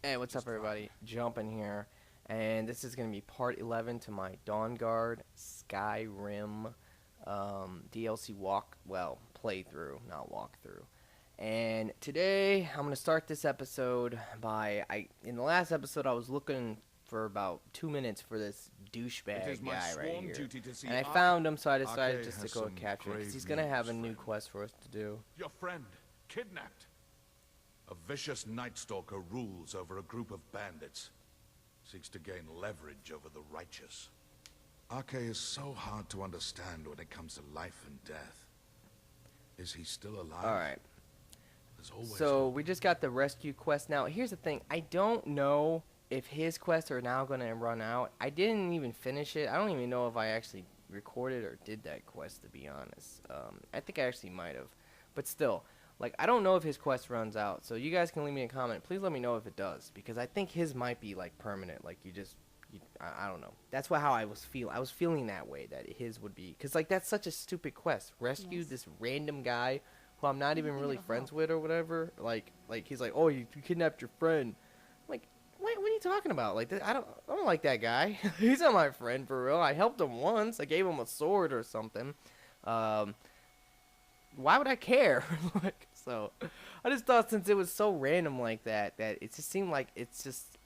Hey, what's up, everybody? Jumping here, and this is going to be part 11 to my DAWNGUARD SKYRIM DLC playthrough, not walkthrough. And today, I'm going to start this episode in the last episode, I was looking for about 2 minutes for this douchebag guy right here. And I found him, so I decided just to go and capture him, because he's going to have a new quest for us to do. Your friend, kidnapped. A vicious Night Stalker rules over a group of bandits. Seeks to gain leverage over the righteous. Ake is so hard to understand when it comes to life and death. Is he still alive? Alright. So, we just got the rescue quest. Now, here's the thing. I don't know if his quests are now going to run out. I didn't even finish it. I don't even know if I actually recorded or did that quest, to be honest. I think I actually might have. But still. Like, I don't know if his quest runs out, so you guys can leave me a comment. Please let me know if it does, because I think his might be, like, permanent. Like, I don't know. That's how I was feeling. I was feeling that way, that his would be. Because, like, that's such a stupid quest. Rescue this random guy who I'm not even really friends with or whatever. Like he's like, oh, you kidnapped your friend. I'm like, what are you talking about? Like, I don't like that guy. He's not my friend, for real. I helped him once. I gave him a sword or something. Why would I care? Like, so I just thought, since it was so random like that it just seemed like it's just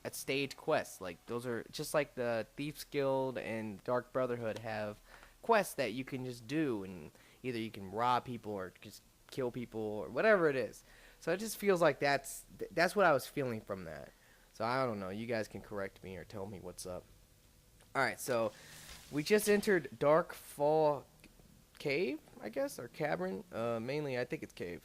a stage quest. Like, those are just like the Thieves Guild and Dark Brotherhood have quests that you can just do, and either you can rob people or just kill people or whatever it is. So it just feels like that's what I was feeling from that. So I don't know. You guys can correct me or tell me what's up. All right, so we just entered Dark Fall Cave, I guess, or cavern. Mainly, I think it's cave.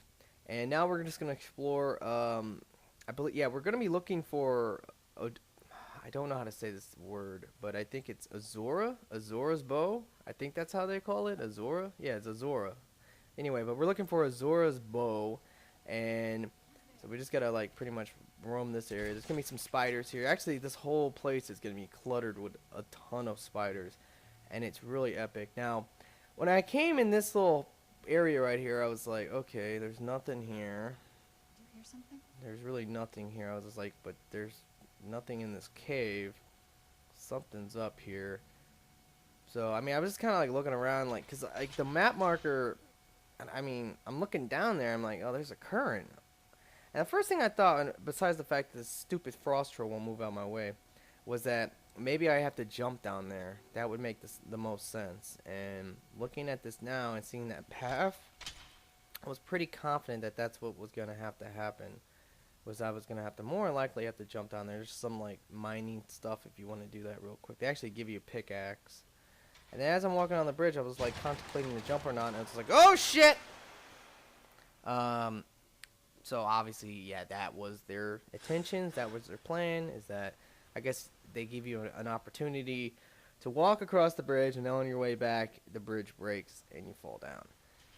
And now we're just gonna explore. I believe, yeah, we're gonna be looking for. I don't know how to say this word, but I think it's Azora's bow. I think that's how they call it, Azora. Yeah, it's Azora. Anyway, but we're looking for Azora's bow, and so we just gotta, like, pretty much roam this area. There's gonna be some spiders here. Actually, this whole place is gonna be cluttered with a ton of spiders, and it's really epic. Now, when I came in this little area right here, I was like, okay, there's nothing here. Do you hear something? There's really nothing here. I was just like, but there's nothing in this cave. Something's up here. So, I mean, I was just kind of like looking around, like, because, like, the map marker, I mean, I'm looking down there, I'm like, oh, there's a current. And the first thing I thought, besides the fact that this stupid frost troll won't move out my way, was that maybe I have to jump down there. That would make the most sense. And looking at this now and seeing that path, I was pretty confident that that's what was going to have to happen. Was I was going to have to more likely have to jump down there. There's some, like, mining stuff if you want to do that real quick. They actually give you a pickaxe. And then as I'm walking on the bridge, I was, like, contemplating the jump or not, and it's like, oh shit! So obviously, yeah, that was their intentions. That was their plan, is that I guess they give you an opportunity to walk across the bridge, and then on your way back, the bridge breaks and you fall down.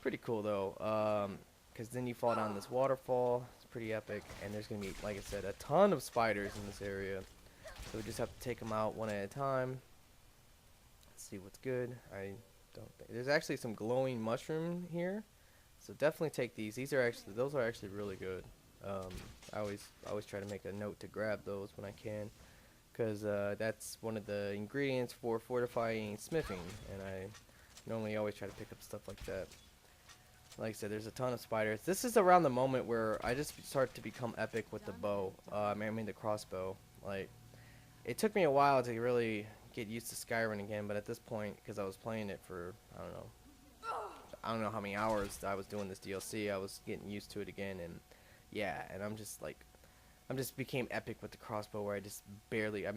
Pretty cool, though, because then you fall down this waterfall. It's pretty epic, and there's going to be, like I said, a ton of spiders in this area. So we just have to take them out one at a time. Let's see what's good. I don't think there's actually some glowing mushroom here, so definitely take these. Those are actually really good. I always try to make a note to grab those when I can, because that's one of the ingredients for fortifying smithing, and I normally always try to pick up stuff like that. Like I said, there's a ton of spiders. This is around the moment where I just start to become epic with the bow. I mean the crossbow. Like, it took me a while to really get used to Skyrim again, but at this point, because I was playing it for, I don't know how many hours I was doing this DLC, I was getting used to it again, and yeah, and I just became epic with the crossbow, where I just barely, I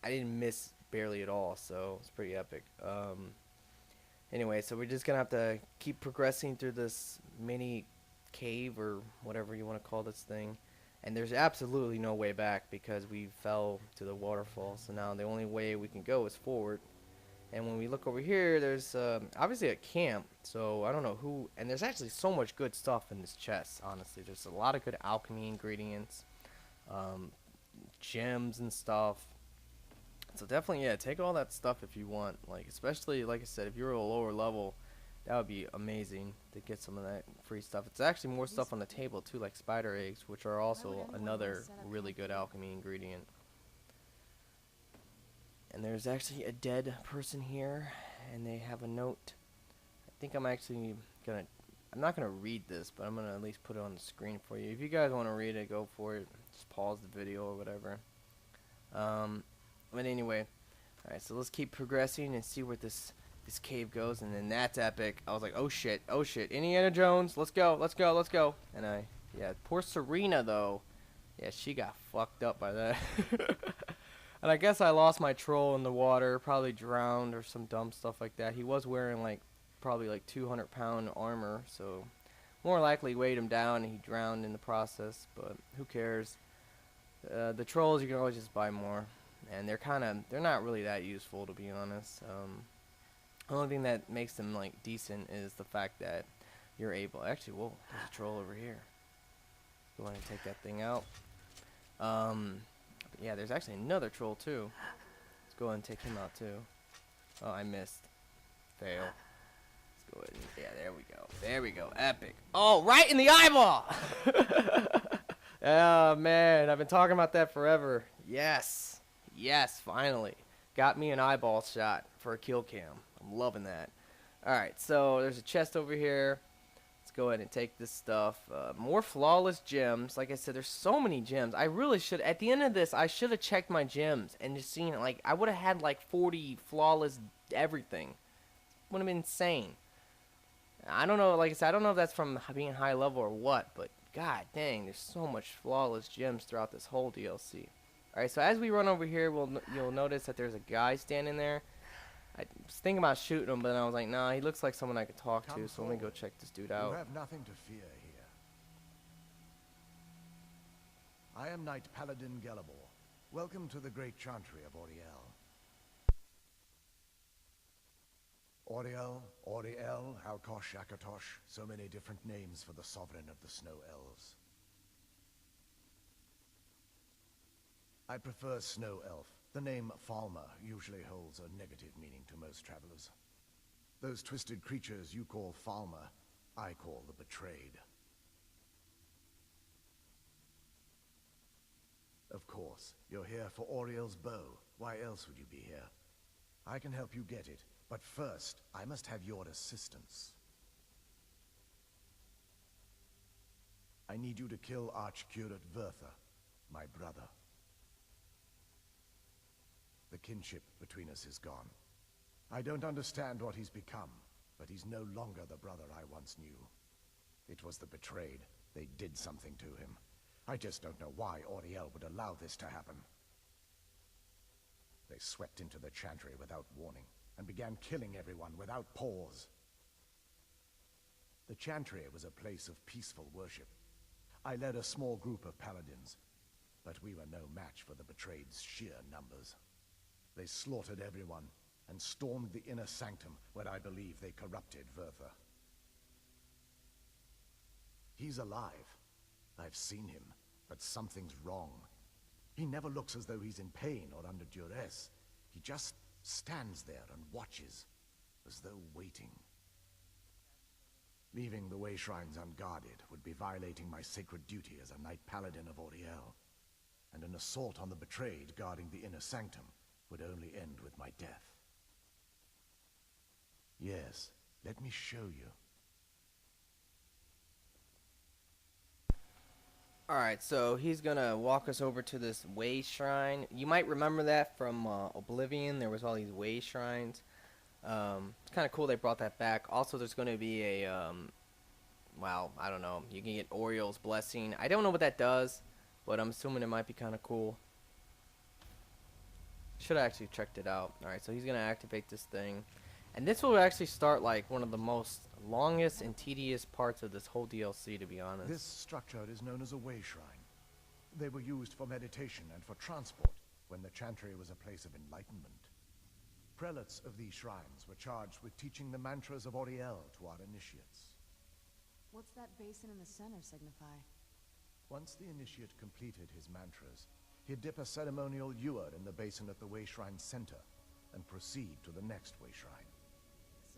didn't miss barely at all, so it's pretty epic. Anyway, so we're just gonna have to keep progressing through this mini cave, or whatever you want to call this thing. And there's absolutely no way back, because we fell to the waterfall. So now the only way we can go is forward. And when we look over here, there's obviously a camp. So I don't know who. And there's actually so much good stuff in this chest, honestly. There's a lot of good alchemy ingredients, gems and stuff. So definitely, yeah, take all that stuff if you want. Like, especially, like I said, if you're a lower level, That would be amazing to get some of that free stuff. It's actually more stuff on the table too, like spider eggs, which are also another really good alchemy ingredient. And there's actually a dead person here, and they have a note. I think I'm actually gonna, I'm not gonna read this, but I'm gonna at least put it on the screen for you. If you guys want to read it, go for it. Just pause the video or whatever. But anyway, all right. So let's keep progressing and see where this cave goes, and then that's epic. I was like, oh shit, Indiana Jones, let's go. And yeah, poor Serena though. Yeah, she got fucked up by that. And I guess I lost my troll in the water, probably drowned or some dumb stuff like that. He was wearing like probably like 200-pound armor, so more likely weighed him down and he drowned in the process, but who cares. The trolls, you can always just buy more, and they're not really that useful, to be honest. The only thing that makes them like decent is the fact that you're able, actually, whoa, there's a troll over here. Go ahead and take that thing out. Yeah, there's actually another troll too. Let's go ahead and take him out too. Oh, I missed. Fail. Let's go ahead and, yeah, there we go. Epic. Oh, right in the eyeball! Oh, man, I've been talking about that forever. Yes, finally. Got me an eyeball shot for a kill cam. I'm loving that. Alright, so there's a chest over here. Let's go ahead and take this stuff. More flawless gems. Like I said, there's so many gems. I really should, at the end of this, I should have checked my gems and just seen it. Like, I would have had like 40 flawless everything. Would have been insane. I don't know, like I said, I don't know if that's from being high level or what, but god dang, there's so much flawless gems throughout this whole DLC. Alright, so as we run over here, you'll notice that there's a guy standing there. I was thinking about shooting him, but then I was like, nah, he looks like someone I could talk to, so let me go check this dude out. You have nothing to fear here. I am Knight Paladin Gelabor. Welcome to the great chantry of Auriel. Auriel, Alkosh, Akatosh, so many different names for the sovereign of the Snow Elves. I prefer Snow Elf. The name Falmer usually holds a negative meaning to most travelers. Those twisted creatures you call Falmer, I call the Betrayed. Of course, you're here for Auriel's bow. Why else would you be here? I can help you get it, but first, I must have your assistance. I need you to kill Archcurate Vertha, my brother. The kinship between us is gone. I don't understand what he's become, but he's no longer the brother I once knew. It was the Betrayed. They did something to him. I just don't know why Auriel would allow this to happen. They swept into the chantry without warning, and began killing everyone without pause. The chantry was a place of peaceful worship. I led a small group of paladins, but we were no match for the Betrayed's sheer numbers. They slaughtered everyone, and stormed the inner sanctum where I believe they corrupted Vertha. He's alive. I've seen him, but something's wrong. He never looks as though he's in pain or under duress. He just stands there and watches, as though waiting. Leaving the way shrines unguarded would be violating my sacred duty as a Knight Paladin of Auriel, and an assault on the Betrayed guarding the inner sanctum would only end with my death. Yes, let me show you. Alright, so he's gonna walk us over to this way shrine. You might remember that from Oblivion. There was all these way shrines. It's kind of cool they brought that back. Also, there's gonna be a, well, I don't know. You can get Auriel's Blessing. I don't know what that does, but I'm assuming it might be kind of cool. Should have actually checked it out. Alright, so he's gonna activate this thing. And this will actually start like one of the most longest and tedious parts of this whole DLC, to be honest. This structure is known as a way shrine. They were used for meditation and for transport when the chantry was a place of enlightenment. Prelates of these shrines were charged with teaching the mantras of Auriel to our initiates. What's that basin in the center signify? Once the initiate completed his mantras, he'd dip a ceremonial ewer in the basin at the way shrine's center and proceed to the next way shrine.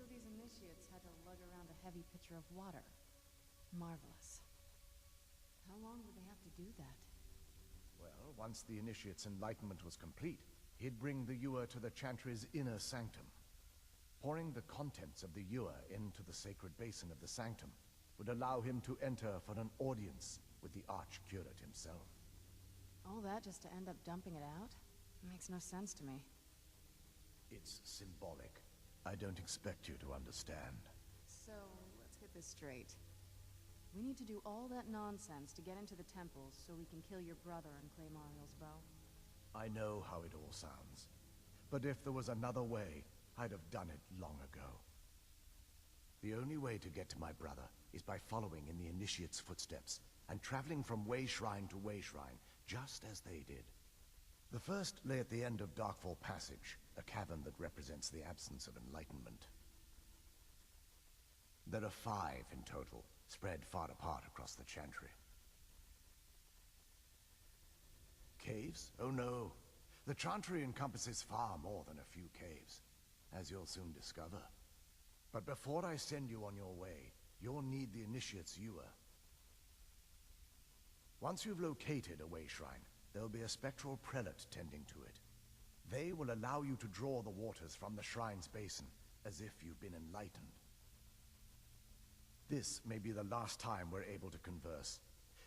So these initiates had to lug around a heavy pitcher of water. Marvelous. How long would they have to do that? Well, once the initiate's enlightenment was complete, he'd bring the Ewer to the Chantry's inner sanctum. Pouring the contents of the Ewer into the sacred basin of the sanctum would allow him to enter for an audience with the Archcurate himself. All that just to end up dumping it out? Makes no sense to me. It's symbolic. I don't expect you to understand. So, let's get this straight. We need to do all that nonsense to get into the temples so we can kill your brother and claim Ariel's bow. I know how it all sounds. But if there was another way, I'd have done it long ago. The only way to get to my brother is by following in the Initiate's footsteps and traveling from way shrine to way shrine, just as they did. The first lay at the end of Darkfall Passage, a cavern that represents the absence of enlightenment. There are 5 in total, spread far apart across the Chantry. Caves? Oh no. The Chantry encompasses far more than a few caves, as you'll soon discover. But before I send you on your way, you'll need the Initiate's Ewer. Once you've located a way shrine, there'll be a spectral prelate tending to it. They will allow you to draw the waters from the shrine's basin, as if you've been enlightened. This may be the last time we're able to converse.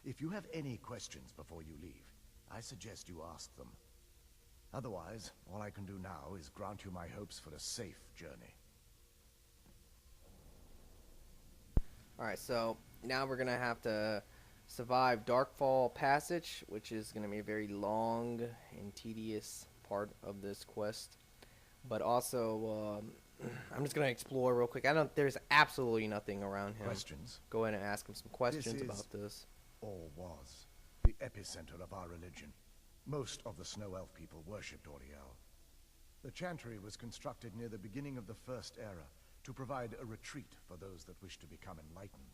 If you have any questions before you leave, I suggest you ask them. Otherwise, all I can do now is grant you my hopes for a safe journey. Alright, so now we're going to have to survive Darkfall Passage, which is going to be a very long and tedious part of this quest. But also, I'm just going to explore real quick. There's absolutely nothing around him. Questions? Go ahead and ask him some questions about this. Or was the epicenter of our religion. Most of the Snow Elf people worshipped Auriel. The Chantry was constructed near the beginning of the First Era to provide a retreat for those that wish to become enlightened.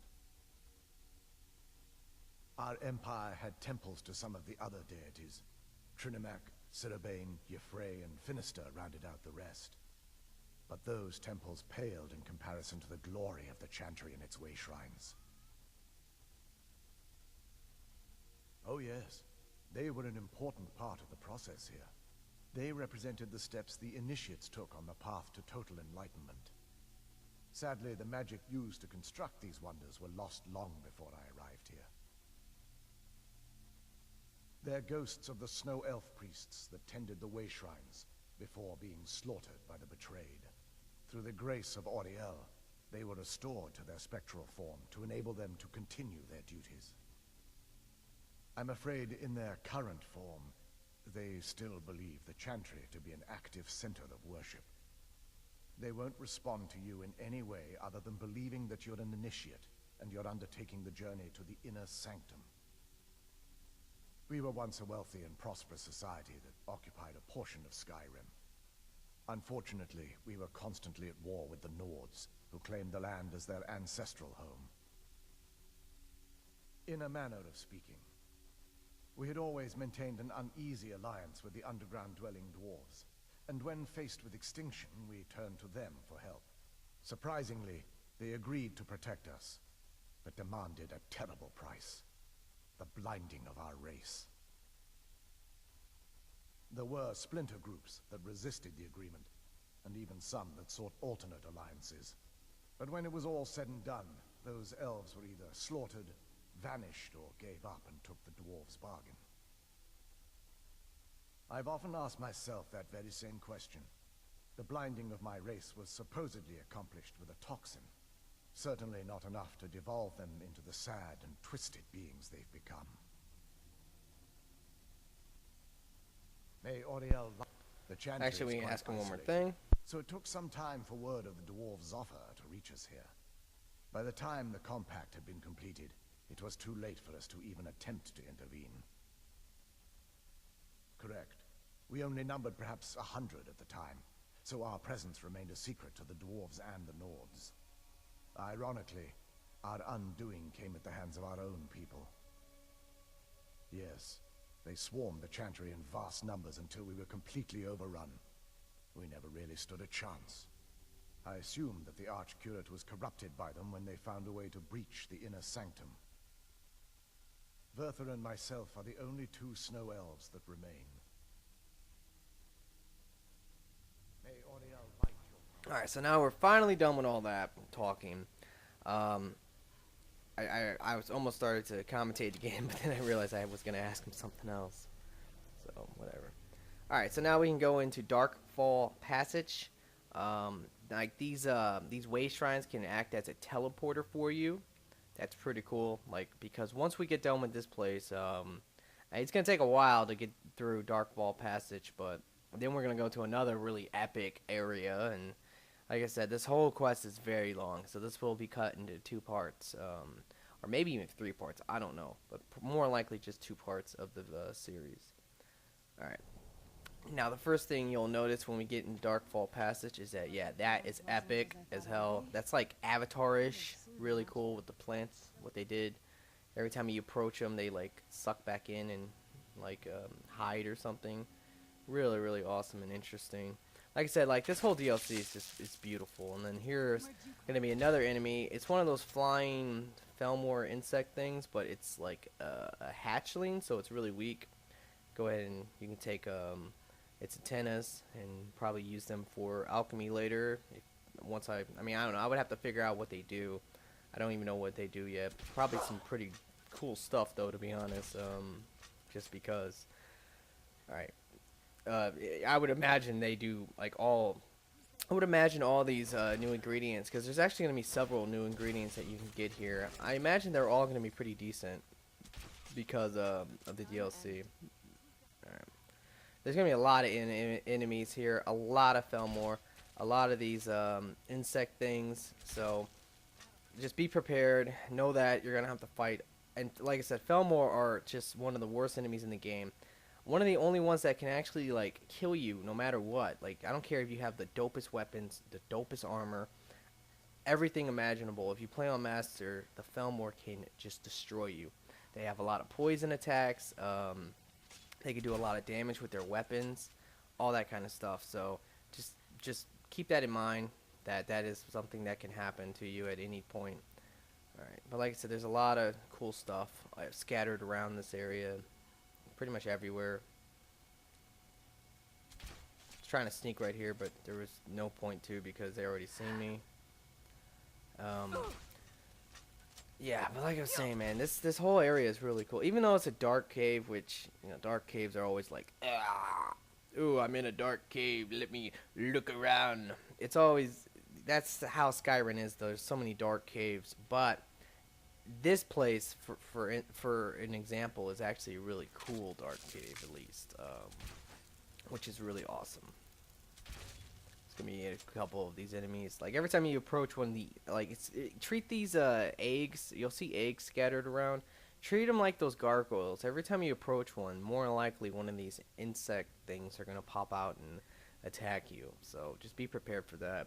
Our empire had temples to some of the other deities. Trinimac, Ciribane, Yffrey, and Finister rounded out the rest. But those temples paled in comparison to the glory of the Chantry and its way shrines. Oh yes, they were an important part of the process here. They represented the steps the Initiates took on the path to total enlightenment. Sadly, the magic used to construct these wonders were lost long before I arrived here. They're ghosts of the Snow Elf priests that tended the way shrines before being slaughtered by the betrayed. Through the grace of Auriel, they were restored to their spectral form to enable them to continue their duties. I'm afraid in their current form, they still believe the Chantry to be an active center of worship. They won't respond to you in any way other than believing that you're an initiate and you're undertaking the journey to the inner sanctum. We were once a wealthy and prosperous society that occupied a portion of Skyrim. Unfortunately, we were constantly at war with the Nords, who claimed the land as their ancestral home. In a manner of speaking, we had always maintained an uneasy alliance with the underground-dwelling dwarves, and when faced with extinction, we turned to them for help. Surprisingly, they agreed to protect us, but demanded a terrible price: the blinding of our race. There were splinter groups that resisted the agreement, and even some that sought alternate alliances. But when it was all said and done, those elves were either slaughtered, vanished, or gave up and took the dwarves' bargain. I've often asked myself that very same question. The blinding of my race was supposedly accomplished with a toxin. Certainly not enough to devolve them into the sad and twisted beings they've become. May Auriel... The Chantry Actually, we is can quite ask him one more isolated, thing. so it took some time for word of the dwarves' offer to reach us here. By the time the compact had been completed, it was too late for us to even attempt to intervene. Correct. We only numbered perhaps 100 at the time, so our presence remained a secret to the dwarves and the Nords. Ironically, our undoing came at the hands of our own people. Yes, they swarmed the Chantry in vast numbers until we were completely overrun. We never really stood a chance. I assumed that the Arch-Curate was corrupted by them when they found a way to breach the inner sanctum. Werther and myself are the only two snow elves that remain. May Auriel light your... Alright, so now we're finally done with all that talking. I was almost started to commentate again, but then I realized I was going to ask him something else. So, whatever. Alright, so now we can go into Darkfall Passage. Like these way shrines can act as a teleporter for you. That's pretty cool. Like, because once we get done with this place, it's gonna take a while to get through Darkfall Passage, but then we're gonna go to another really epic area. And like I said, this whole quest is very long, so this will be cut into 2 parts, or maybe even 3 parts. I don't know, but more likely just 2 parts of the series. All right. Now, the first thing you'll notice when we get in Darkfall Passage is that, yeah, that is epic as hell. That's like Avatar-ish, really cool with the plants, what they did. Every time you approach them, they like suck back in and like hide or something. Really, really awesome and interesting. Like I said, like this whole DLC is just, it's beautiful. And then here's gonna be another enemy. It's one of those flying Felmore insect things, but it's like a hatchling, so it's really weak. Go ahead and you can take its antennas and probably use them for alchemy later. Once I mean, I don't know. I would have to figure out what they do. I don't even know what they do yet. Probably some pretty cool stuff, though, to be honest. Just because. All right. I would imagine they do like all. I would imagine all these new ingredients, because there's actually going to be several new ingredients that you can get here. I imagine they're all going to be pretty decent because of the DLC. All right. There's going to be a lot of enemies here, a lot of Felmore, a lot of these insect things, so just be prepared. Know that you're going to have to fight. And like I said, Felmore are just one of the worst enemies in the game. One of the only ones that can actually, like, kill you no matter what. Like, I don't care if you have the dopest weapons, the dopest armor, everything imaginable. If you play on Master, the Felmore can just destroy you. They have a lot of poison attacks, they can do a lot of damage with their weapons, all that kind of stuff. So just keep that in mind, that is something that can happen to you at any point. Alright, but like I said, there's a lot of cool stuff scattered around this area, pretty much everywhere. I was trying to sneak right here, but there was no point to because they already seen me. Yeah, but like I was saying, man, this whole area is really cool. Even though it's a dark cave, which, you know, dark caves are always like, ooh, I'm in a dark cave, let me look around. It's always, that's how Skyrim is, though. There's so many dark caves. But this place, for an example, is actually a really cool dark cave, at least, which is really awesome. Gonna be a couple of these enemies. Like every time you approach one of the, like, treat these eggs. You'll see eggs scattered around. Treat them like those gargoyles. Every time you approach one, more than likely one of these insect things are gonna pop out and attack you. So just be prepared for that.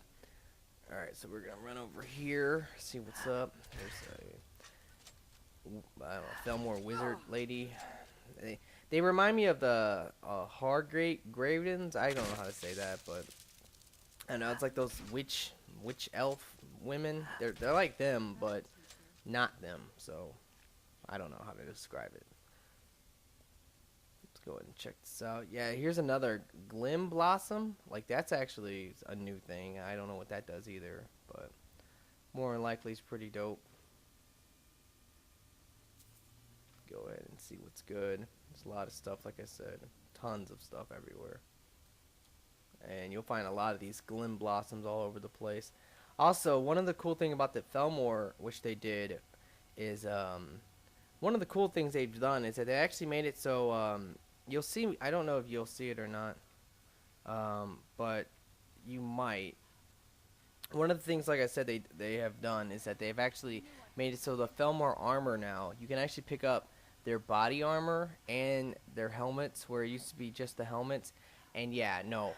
All right, so we're gonna run over here, see what's up. There's a, I don't know, Felmore wizard lady. They remind me of the Hargravens. I don't know how to say that, but I know it's like those witch elf women. They're like them, but not them. So I don't know how to describe it. Let's go ahead and check this out. Yeah, here's another Glim Blossom. Like that's actually a new thing. I don't know what that does either, but more than likely it's pretty dope. Go ahead and see what's good. There's a lot of stuff, like I said, tons of stuff everywhere. And you'll find a lot of these Glim Blossoms all over the place. Also, one of the cool things about the Felmore, which they did, is one of the cool things they've done is that they actually made it so you'll see. I don't know if you'll see it or not, but you might. One of the things, like I said, they have done is that they've actually made it so the Felmore armor now you can actually pick up their body armor and their helmets, where it used to be just the helmets. And yeah, no.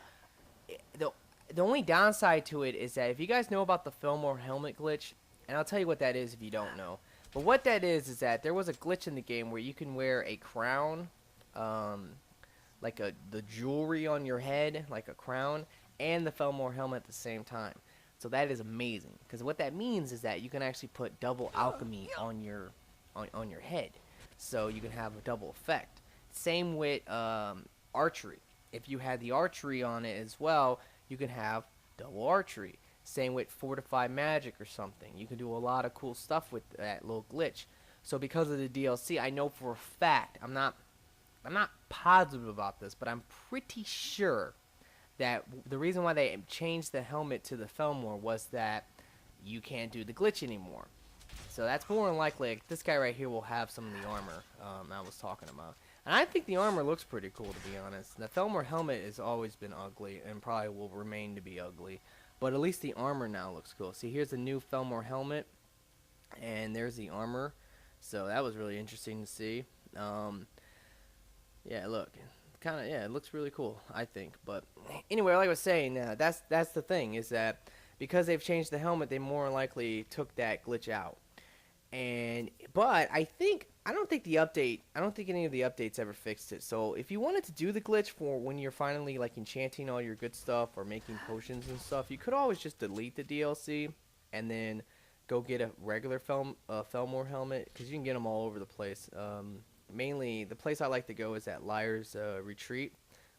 The only downside to it is that if you guys know about the Felmore helmet glitch, and I'll tell you what that is if you don't know, but what that is that there was a glitch in the game where you can wear a crown, like the jewelry on your head, like a crown, and the Felmore helmet at the same time. So that is amazing, because what that means is that you can actually put double alchemy on your head, so you can have a double effect. Same with archery. If you had the archery on it as well, you can have double archery. Same with fortified magic or something. You can do a lot of cool stuff with that little glitch. So because of the DLC, I know for a fact, I'm not positive about this, but I'm pretty sure that the reason why they changed the helmet to the Felmore was that you can't do the glitch anymore. So that's more than likely, like, this guy right here will have some of the armor I was talking about. And I think the armor looks pretty cool, to be honest. The Felmore helmet has always been ugly and probably will remain to be ugly. But at least the armor now looks cool. See, here's the new Felmore helmet, and there's the armor. So that was really interesting to see. Yeah, look, it looks really cool, I think. But anyway, like I was saying, that's the thing, is that because they've changed the helmet, they more likely took that glitch out. But I don't think any of the updates ever fixed it. So if you wanted to do the glitch for when you're finally like enchanting all your good stuff or making potions and stuff, you could always just delete the DLC and then go get a regular Felmore helmet, because you can get them all over the place. Mainly, the place I like to go is at Liar's Retreat,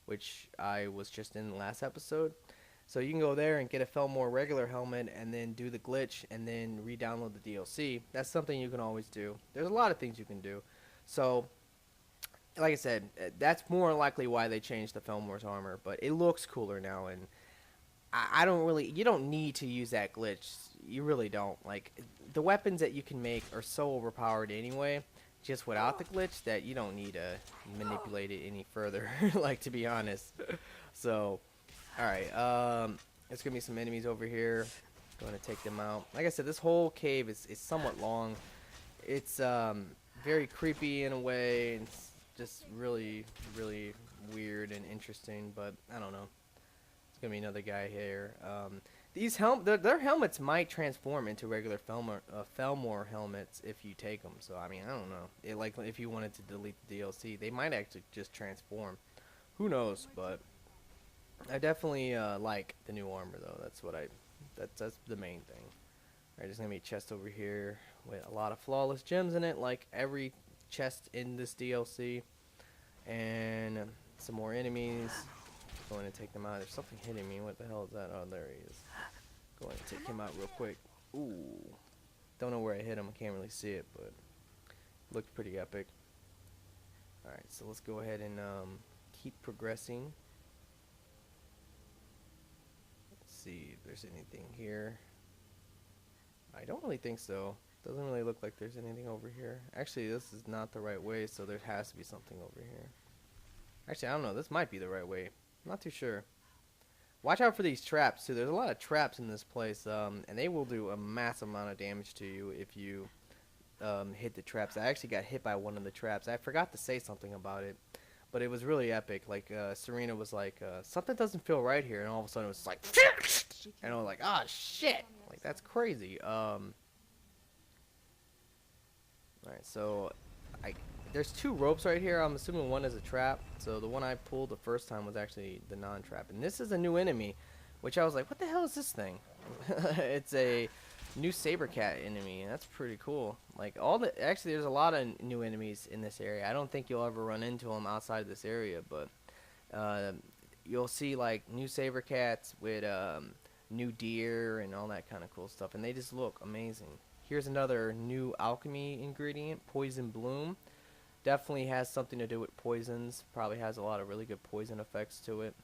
which I was just in the last episode. So you can go there and get a Felmore regular helmet and then do the glitch and then re-download the DLC. That's something you can always do. There's a lot of things you can do. So, like I said, that's more likely why they changed the Felmore's armor. But it looks cooler now, and you don't need to use that glitch. You really don't. Like, the weapons that you can make are so overpowered anyway, just without the glitch, that you don't need to manipulate it any further, like, to be honest. So, alright, there's going to be some enemies over here. Going to take them out. Like I said, this whole cave is somewhat long. It's very creepy in a way. It's just really, really weird and interesting, but I don't know. There's going to be another guy here. Their helmets might transform into regular Felmore helmets if you take them. So, I mean, I don't know. Like, if you wanted to delete the DLC, they might actually just transform. Who knows, but I definitely like the new armor, though. That's the main thing. Alright, there's going to be a chest over here with a lot of flawless gems in it, like every chest in this DLC. And some more enemies. Going to take them out. There's something hitting me. What the hell is that? Oh, there he is. Going to take him out real quick. Ooh. Don't know where I hit him. I can't really see it, but looked pretty epic. Alright, so let's go ahead and keep progressing. Let's see if there's anything here. I don't really think so. Doesn't really look like there's anything over here. Actually, this is not the right way, so there has to be something over here. Actually, I don't know. This might be the right way. I'm not too sure. Watch out for these traps, too. There's a lot of traps in this place, and they will do a massive amount of damage to you if you hit the traps. I actually got hit by one of the traps. I forgot to say something about it, but it was really epic. Like, Serena was like, something doesn't feel right here, and all of a sudden it was like, and I was like, ah, shit. Like, that's crazy. Alright, so there's two ropes right here. I'm assuming one is a trap. So the one I pulled the first time was actually the non-trap. And this is a new enemy, which I was like, what the hell is this thing? It's a new saber cat enemy, and that's pretty cool. Like, actually, there's a lot of new enemies in this area. I don't think you'll ever run into them outside of this area, but you'll see like new saber cats with new deer and all that kind of cool stuff, and they just look amazing. Here's another new alchemy ingredient, Poison Bloom. Definitely has something to do with poisons. Probably has a lot of really good poison effects to it.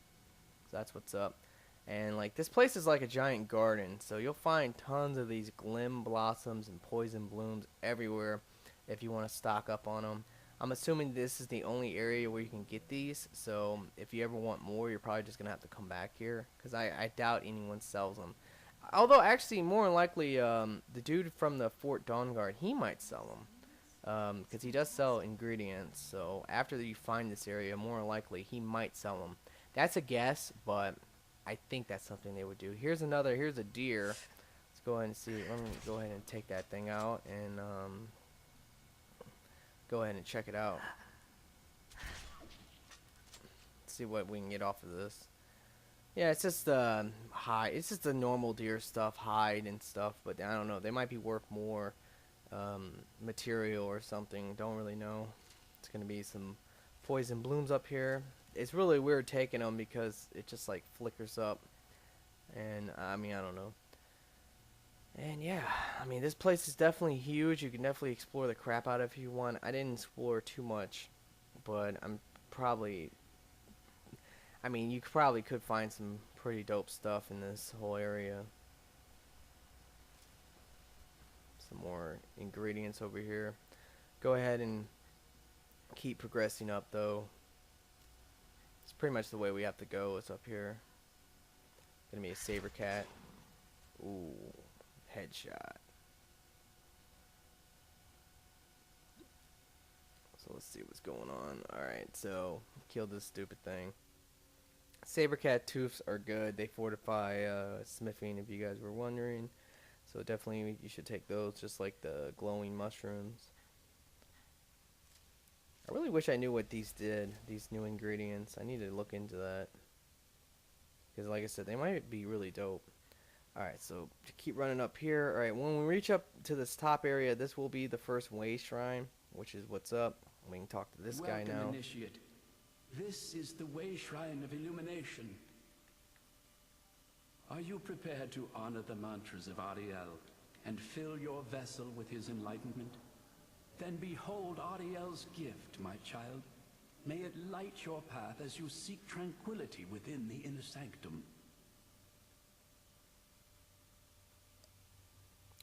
So that's what's up. And like, this place is like a giant garden, so you'll find tons of these glim blossoms and poison blooms everywhere if you want to stock up on them. I'm assuming this is the only area where you can get these, so if you ever want more, you're probably just going to have to come back here, because I doubt anyone sells them. Although, actually, more than likely, the dude from the Fort DAWNGUARD, he might sell them. Because he does sell ingredients, so after you find this area, more than likely, he might sell them. That's a guess, but I think that's something they would do. Here's a deer. Let's go ahead and see. Let me go ahead and take that thing out and go ahead and check it out. Let's see what we can get off of this. Yeah, it's just hide. It's just the normal deer stuff, hide and stuff. But I don't know. They might be worth more material or something. Don't really know. It's gonna be some poison blooms up here. It's really weird taking them because it just like flickers up. And I mean, I don't know. And yeah, I mean, this place is definitely huge. You can definitely explore the crap out of it if you want. I didn't explore too much, but I'm probably. I mean, you probably could find some pretty dope stuff in this whole area. Some more ingredients over here. Go ahead and keep progressing up, though. It's pretty much the way we have to go. It's up here. Gonna be a saber cat. Ooh, headshot. So let's see what's going on. Alright, so kill this stupid thing. Sabercat tooths are good. They fortify smithing, if you guys were wondering. So definitely you should take those, just like the glowing mushrooms. I really wish I knew what these did, these new ingredients. I need to look into that. Because like I said, they might be really dope. Alright, so keep running up here. Alright, when we reach up to this top area, this will be the first way shrine, which is what's up. We can talk to this guy now. Welcome, Initiate. This is the Way Shrine of Illumination. Are you prepared to honor the mantras of Ariel and fill your vessel with his enlightenment? Then behold Ariel's gift, my child. May it light your path as you seek tranquility within the inner sanctum.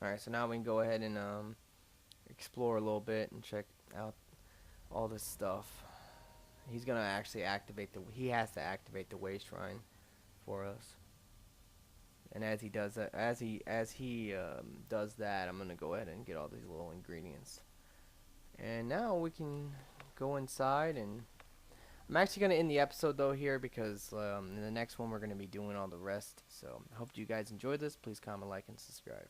Alright, so now we can go ahead and explore a little bit and check out all this stuff. He's gonna actually activate he has to activate the way shrine for us. And as he does that, as he does that, I'm gonna go ahead and get all these little ingredients. And now we can go inside, and I'm actually gonna end the episode though here because in the next one we're gonna be doing all the rest. So I hope you guys enjoyed this. Please comment, like, and subscribe.